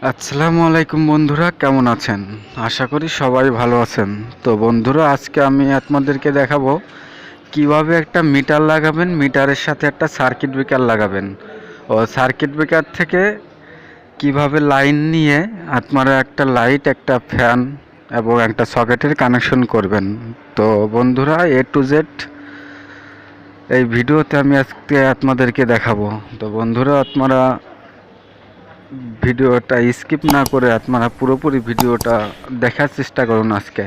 আসসালামু আলাইকুম বন্ধুরা, কেমন আছেন? আশা করি সবাই ভালো আছেন। তো বন্ধুরা, আজকে আমি আপনাদেরকে দেখাবো কিভাবে একটা মিটার লাগাবেন, মিটারের সাথে একটা সার্কিট ব্রেকার লাগাবেন ও সার্কিট ব্রেকার থেকে কিভাবে লাইন নিয়ে আপনারা একটা লাইট, একটা ফ্যান এবং একটা সকেটের কানেকশন করবেন। তো বন্ধুরা, A to Z এই ভিডিওতে আমি আজকে আপনাদেরকে দেখাবো। তো বন্ধুরা, আপনারা ভিডিওটা স্কিপ না করে আপনারা পুরোপুরি ভিডিওটা দেখার চেষ্টা করুন আজকে।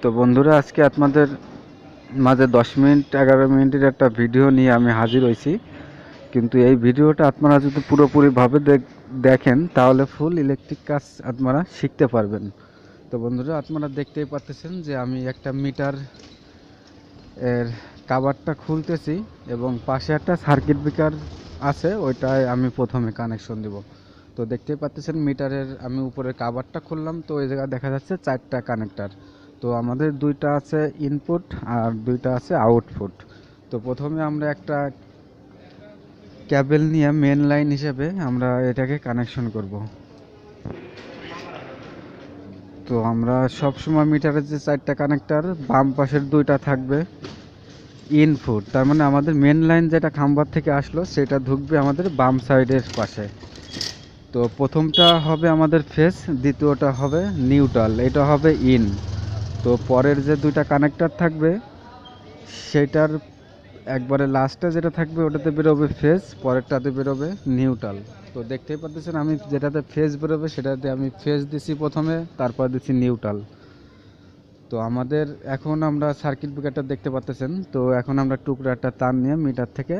তো বন্ধুরা, আজকে আপনাদের মাঝে 10 মিনিট 11 মিনিটের একটা ভিডিও নিয়ে আমি হাজির হয়েছি। কিন্তু এই ভিডিওটা আপনারা যদি পুরোপুরিভাবে দেখেন তাহলে ফুল ইলেকট্রিক কাজ আপনারা শিখতে পারবেন। তো বন্ধুরা, আপনারা দেখতেই পাচ্ছেন যে আমি একটা মিটার এর কাভারটা খুলতেছি এবং পাশে একটা সার্কিট ব্রেকার আছে, ওইটায় আমি প্রথমে কানেকশন দেব। তো দেখতেই পাচ্ছেন মিটারের আমি উপরের কাভারটা খুললাম, তো এই জায়গায় দেখা যাচ্ছে 4টা কানেক্টার। তো আমাদের 2টা আছে ইনপুট আর 2টা আছে আউটপুট। তো প্রথমে আমরা একটা কেবল নিয়ে মেন লাইন হিসেবে আমরা এটাকে কানেকশন করব। তো আমরা সবসময় মিটারের যে 4টা কানেক্টার, বাম পাশের 2টা থাকবে ইনপুট, তার মানে আমাদের মেন লাইন যেটা খাম্বার থেকে আসলো সেটা ঢুকবে আমাদের বাম সাইডের পাশে। তো প্রথমটা হবে আমাদের ফেস, দ্বিতীয়টা হবে নিউট্রাল, এটা হবে ইন। তো পরের যে 2টা কানেক্টর থাকবে সেটার একবারে লাস্টে যেটা থাকবে ওটাতে বেরোবে ফেস, পরেরটাতে বেরোবে নিউট্রাল। তো দেখতেই পাচ্ছেন আমি যেটাতে ফেস বেরোবে সেটাতে আমি ফেস দিছি প্রথমে, তারপর দিচ্ছি নিউট্রাল। তো আমাদের এখন আমরা সার্কিট ব্রেকারটা দেখতে পাচ্ছেন। তো এখন আমরা টুকরাটা তার নিয়ে মিটার থেকে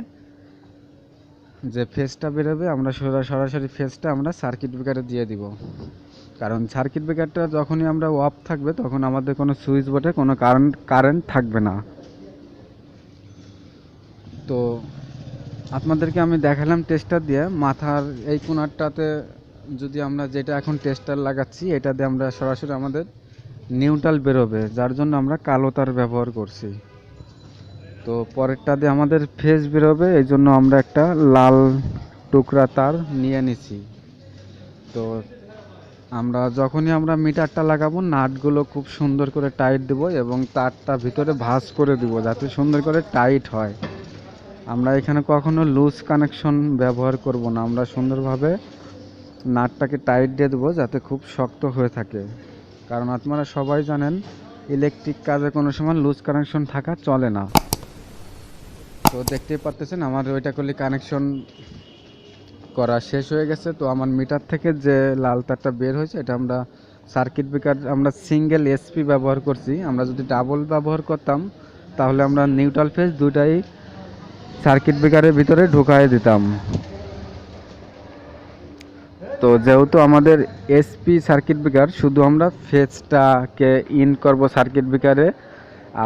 যে ফেজটা বেরোবে আমরা সরাসরি ফেজটা আমরা সার্কিট ব্রেকারে দিয়ে দিব। কারণ সার্কিট ব্রেকারটা যখনই আমরা অফ থাকবে তখন আমাদের কোনো সুইচ বোর্ডে কোনো কারেন্ট থাকবে না। তো আপনাদেরকে আমি দেখালাম টেস্টার দিয়ে মাথার এই কোণারটাতে, যদি আমরা যেটা এখন টেস্টার লাগাচ্ছি এটা দিয়ে আমরা সরাসরি আমাদের নিউট্রাল বেরোবে, যার জন্য আমরা কালো তার ব্যবহার করছি। তো পরেরটা দিয়ে আমাদের ফেজ বেরোবে, এই জন্য আমরা একটা লাল টুকরা তার নিয়ে নিছি। তো আমরা যখনই আমরা মিটারটা লাগাবো নাটগুলো খুব সুন্দর করে টাইট দেব এবং তারটা ভিতরে ভাঁজ করে দিব যাতে সুন্দর করে টাইট হয়। আমরা এখানে কখনো লুজ কানেকশন ব্যবহার করব না, আমরা সুন্দরভাবে নাটটাকে টাইট দিয়ে দেবো যাতে খুব শক্ত হয়ে থাকে। কারণ আপনারা সবাই জানেন ইলেকট্রিক কাজে কোনো সময় লুজ কানেকশন থাকা চলে না। তো দেখতেই পারতেছেন আমার ওইটা করলে কানেকশন করা শেষ হয়ে গেছে। তো আমার মিটার থেকে যে লাল তারটা বের হয়েছে এটা আমরা সার্কিট ব্রেকার, আমরা সিঙ্গেল এসপি ব্যবহার করছি। আমরা যদি ডাবল ব্যবহার করতাম তাহলে আমরা নিউট্রাল ফেজ দুটাই সার্কিট ব্রেকারের ভিতরে ঢুকাই দিতাম। তো যেহেতু আমাদের এসপি সার্কিট ব্রেকার, শুধু আমরা ফেজটাকে ইন করব সার্কিট ব্রেকারে,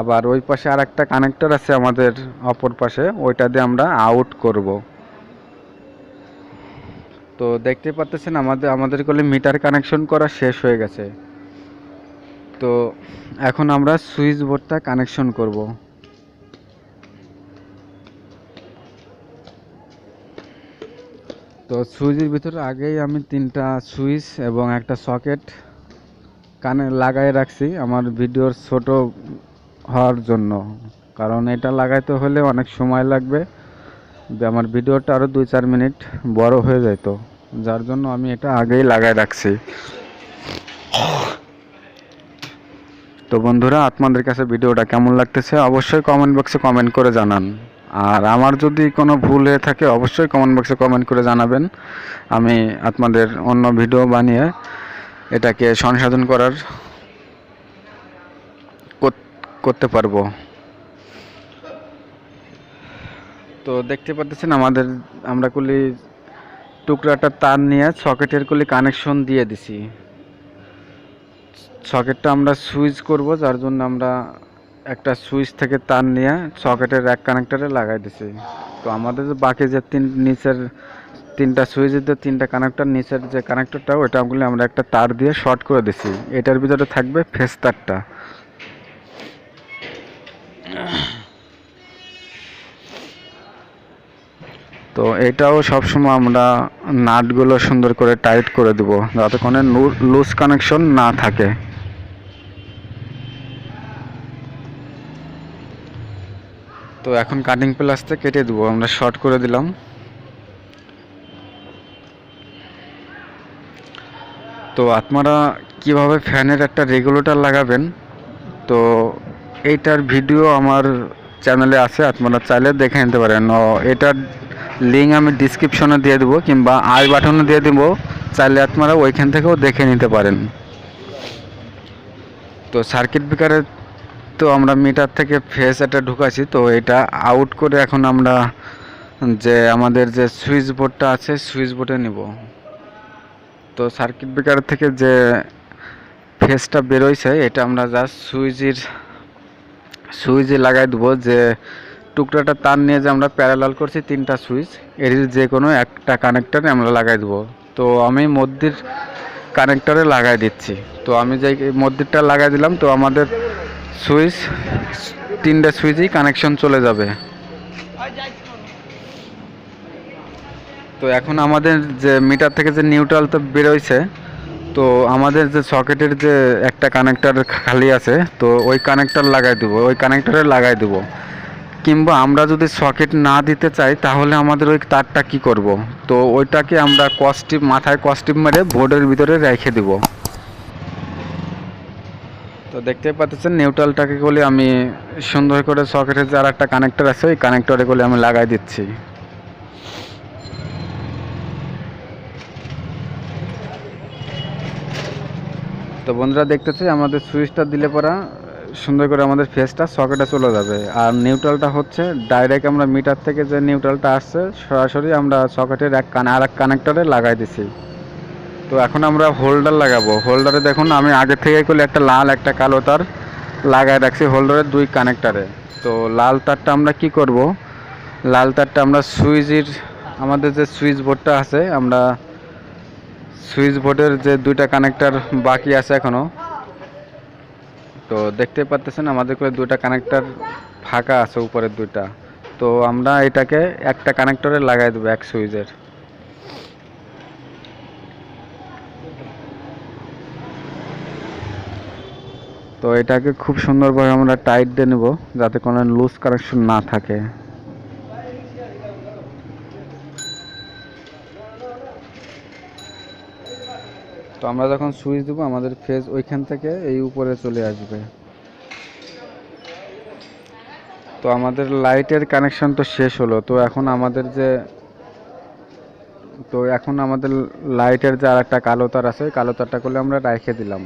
আবার ওই পাশে আর একটা কানেক্টর আছে আমাদের অপর পাশে, ওইটা দিয়ে আমরা আউট করব। তো দেখতে পাচ্ছেন আমাদের করলে মিটার কানেকশন করা শেষ হয়ে গেছে। তো এখন আমরা সুইচ বোর্ডটা কানেকশন করব। তো সুইচের ভিতরে আগেই আমি 3টা সুইচ এবং একটা সকেট কানে লাগাই রাখছি আমার ভিডিওর ছোট হওয়ার জন্য, কারণ এটা লাগাইতে হলে অনেক সময় লাগবে, আমার ভিডিওটা আরও 2-4 মিনিট বড় হয়ে যেত, যার জন্য আমি এটা আগেই লাগাই রাখছি। তো বন্ধুরা, আপনাদের কাছে ভিডিওটা কেমন লাগতেছে অবশ্যই কমেন্ট বক্সে কমেন্ট করে জানান। আর আমার যদি কোনো ভুল হয়ে থাকে অবশ্যই কমেন্ট বক্সে কমেন্ট করে জানাবেন, আমি আপনাদের অন্য ভিডিও বানিয়ে এটাকে সংশোধন করতে পারবো। তো দেখতে পাচ্ছেন আমরা কুলি টুকরাটা তার নিয়ে সকেটের কুলি কানেকশন দিয়ে দিছি। সকেটটা আমরা সুইচ করব, যার জন্য আমরা একটা সুইচ থেকে তার নিয়ে সকেটের এক কানেক্টরে লাগাই দিছি। তো আমাদের যে বাকি যে নিচের 3টা সুইচের যে 3টা কানেক্টর, নিচের যে কানেক্টরটা ওইটাগুলি আমরা একটা তার দিয়ে শর্ট করে দিছি, এটার ভিতরে থাকবে ফেস তারটা। তো তো এটাও সবসময় আমরা নাটগুলো সুন্দর করে টাইট করে দেব যাতে কোনো লুজ কানেকশন না থাকে। তো এখন কাটিং প্লাসটা কেটে দেবো, আমরা শর্ট করে দিলাম। তো আপনারা কিভাবে ফ্যানের একটা রেগুলেটর লাগাবেন, তো এইটার ভিডিও আমার চ্যানেলে আছে, আপনারা চাইলে দেখে নিতে পারেন। এটার লিঙ্ক আমি ডিসক্রিপশনে দিয়ে দেবো কিংবা আই বাটনে দিয়ে দেবো, চাইলে আপনারা ওইখান থেকেও দেখে নিতে পারেন। তো সার্কিট ব্রেকারে তো আমরা মিটার থেকে ফেস এটা ঢুকাছি, তো এটা আউট করে এখন আমরা যে আমাদের যে সুইচ বোর্ডটা আছে সুইচ বোর্ডে নিব। তো সার্কিট ব্রেকার থেকে যে ফেসটা বেরোইছে এটা আমরা জাস্ট সুইচে লাগাই দেবো। যে টুকরাটা তার নিয়ে যে আমরা প্যারালাল করছি 3টা সুইচ, এর যে কোনো একটা কানেক্টরে আমরা লাগাই দেবো। তো আমি মধ্যের কানেক্টরে লাগাই দিচ্ছি। তো আমি যে মধ্যেরটা লাগাই দিলাম, তো আমাদের সুইচ 3টে সুইচেই কানেকশন চলে যাবে। তো এখন আমাদের যে মিটার থেকে যে নিউট্রাল তো বেরোইছে, তো আমাদের যে সকেটের যে একটা কানেক্টর খালি আছে, তো ওই কানেক্টর লাগাই দেবো, ওই কানেক্টরে লাগাই দেবো। কিংবা আমরা যদি সকেট না দিতে চাই তাহলে আমাদের ওই তারটা কি করব, তো ওইটাকে আমরা মাথায় কস্টিপ মেরে বোর্ডের ভিতরে রেখে দেব। তো দেখতে পাচ্ছেন নিউট্রালটাকে বলে আমি সুন্দর করে সকেটের যে আর একটা কানেক্টর আছে ওই কানেক্টরে বলে আমি লাগাই দিচ্ছি। তো বন্ধুরা দেখতেছি আমাদের সুইচটা দিলে পরা সুন্দর করে আমাদের ফেসটা সকেটে চলে যাবে। আর নিউট্রালটা হচ্ছে ডাইরেক্ট আমরা মিটার থেকে যে নিউট্রালটা আসছে সরাসরি আমরা সকেটের আর এক কানেক্টরে লাগাই দিছি। তো এখন আমরা হোল্ডার লাগাবো। হোল্ডারে দেখুন আমি আগে থেকে করলে একটা লাল একটা কালো তার লাগাই রাখছি হোল্ডারের 2 কানেক্টরে। তো লাল তারটা আমরা কি করব, লাল তারটা আমরা আমাদের যে সুইচ বোর্ডটা আছে, আমরা সুইচ বোর্ডের যে 2টা কানেক্টর বাকি আছে এখনো, তো দেখতে পাচ্ছেন আমাদের করে 2টা কানেক্টর ফাঁকা আছে উপরের 2টা। তো আমরা এটাকে একটা কানেক্টরে লাগাই দেবো এক সুইচের। তো এটাকে খুব সুন্দরভাবে আমরা টাইট দিয়ে নেব যাতে কোনো লুজ কানেকশন না থাকে। তো আমরা যখন সুইচ দেবো আমাদের ফেজ ওইখান থেকে এই উপরে চলে আসবে। তো আমাদের লাইটের কানেকশন তো শেষ হলো। তো এখন আমাদের লাইটের যে আর একটা কালো তার আছে, কালো তারটা করলে আমরা রেখে দিলাম।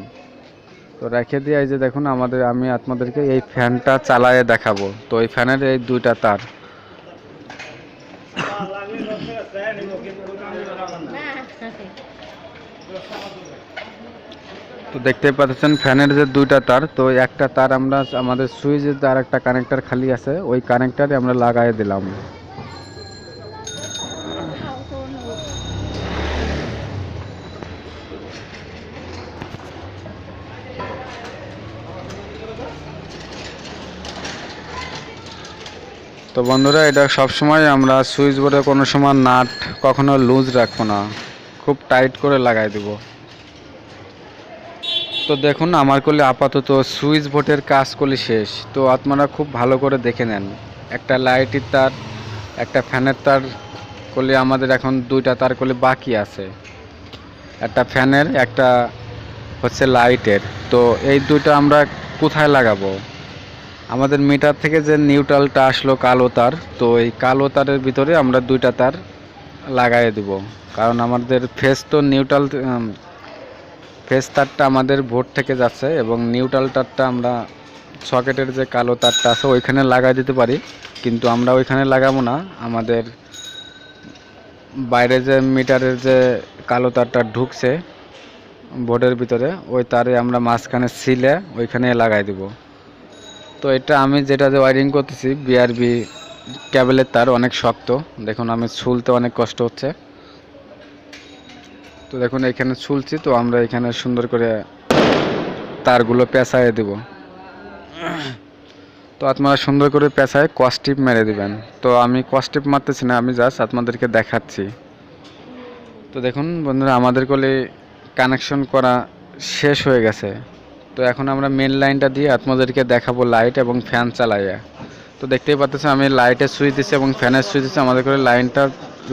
তো রেখে দিয়ে এই যে দেখুন আমি আপনাদেরকে এই ফ্যানটা চালায়ে দেখাবো। তো এই ফ্যানের এই 2টা তার, তো দেখতে পাচ্ছেন ফ্যানের যে 2টা তার, তো একটা তার আমরা আমাদের সুইচের যে আর একটা কানেক্টর খালি আছে ওই কানেক্টরে আমরা লাগাই দিলাম। তো বন্ধুরা এটা সবসময় আমরা সুইচ বোর্ডে কোনো সময় নাট কখনো লুজ রাখবো না, খুব টাইট করে লাগাই দেব। তো দেখুন আমার করলে আপাতত সুইচ বোর্ডের কাজ করলে শেষ। তো আপনারা খুব ভালো করে দেখে নেন, একটা লাইটের তার একটা ফ্যানের তার করলে আমাদের এখন 2টা তার করলে বাকি আছে, একটা ফ্যানের একটা হচ্ছে লাইটের। তো এই 2টা আমরা কোথায় লাগাবো, আমাদের মিটার থেকে যে নিউট্রালটা আসলো কালো তার, তো এই কালো তারের ভিতরে আমরা 2টা তার লাগাই দেব। কারণ আমাদের ফেস তারটা আমাদের বোর্ড থেকে যাচ্ছে এবং নিউট্রাল তারটা আমরা সকেটের যে কালো তারটা আছে ওইখানে লাগাই দিতে পারি, কিন্তু আমরা ওইখানে লাগাবো না। আমাদের বাইরে যে মিটারের যে কালো তারটা ঢুকছে বোর্ডের ভিতরে ওই তারে আমরা মাঝখানে সিলে ওইখানে লাগাই দেব। তো এটা আমি যেটা যে ওয়ারিং করতেছি বিআরবি কেবলের তার, অনেক শক্ত, দেখুন আমি ছুলতে অনেক কষ্ট হচ্ছে। তো দেখুন এখানে ছুলছি, তো আমরা এখানে সুন্দর করে তারগুলো পেঁচায়ে দেব। তো তো আপনারা সুন্দর করে পেঁচায় কস টিপ মেরে দিবেন। তো আমি কস টিপ মারতেছি না, আমি জাস্ট আপনাদেরকে দেখাচ্ছি। তো দেখুন বন্ধুরা, আমাদের কলে কানেকশন করা শেষ হয়ে গেছে। তো এখন আমরা মেন লাইনটা দিয়ে আপনাদেরকে দেখাবো লাইট এবং ফ্যান চালাইয়া। তো দেখতেই পাচ্ছেন আমি লাইটের সুইচ দিচ্ছি এবং ফ্যানের সুইচ দিচ্ছি। আমাদের করে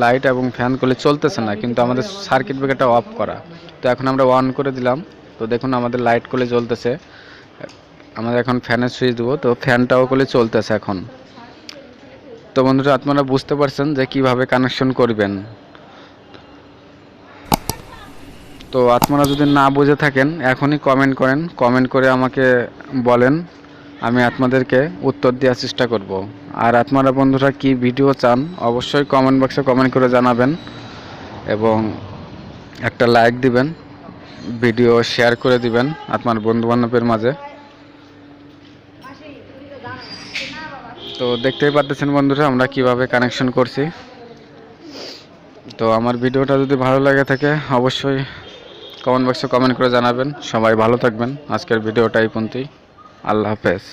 লাইট এবং ফ্যান করলে চলতেছে না, কিন্তু আমাদের সার্কিট ব্রেকারটা অফ করা। তো এখন আমরা অন করে দিলাম। তো দেখুন আমাদের লাইট করলে জ্বলতেছে। আমাদের এখন ফ্যানের সুইচ দেবো, তো ফ্যানটাও করলে চলতেছে এখন। তো বন্ধুরা, আপনারা বুঝতে পারছেন যে কিভাবে কানেকশন করবেন। তো আপনারা যদি না বুঝে থাকেন এখনই কমেন্ট করেন, কমেন্ট করে আমাকে বলেন, আমি আপনাদেরকে উত্তর দেওয়ার চেষ্টা করব। আর আপনারা বন্ধুরা কি ভিডিও চান অবশ্যই কমেন্ট বক্সে কমেন্ট করে জানাবেন এবং একটা লাইক দিবেন, ভিডিও শেয়ার করে দিবেন আপনার বন্ধুবান্ধবের মাঝে। তো দেখতেই পাচ্ছেন বন্ধুরা আমরা কিভাবে কানেকশন করছি। তো আমার ভিডিওটা যদি ভালো লাগে থাকে অবশ্যই কমেন্ট বক্সে কমেন্ট করে জানাবেন। সবাই ভালো থাকবেন। আজকের ভিডিওটা এই পর্যন্তই। আল্লাহ হাফেজ।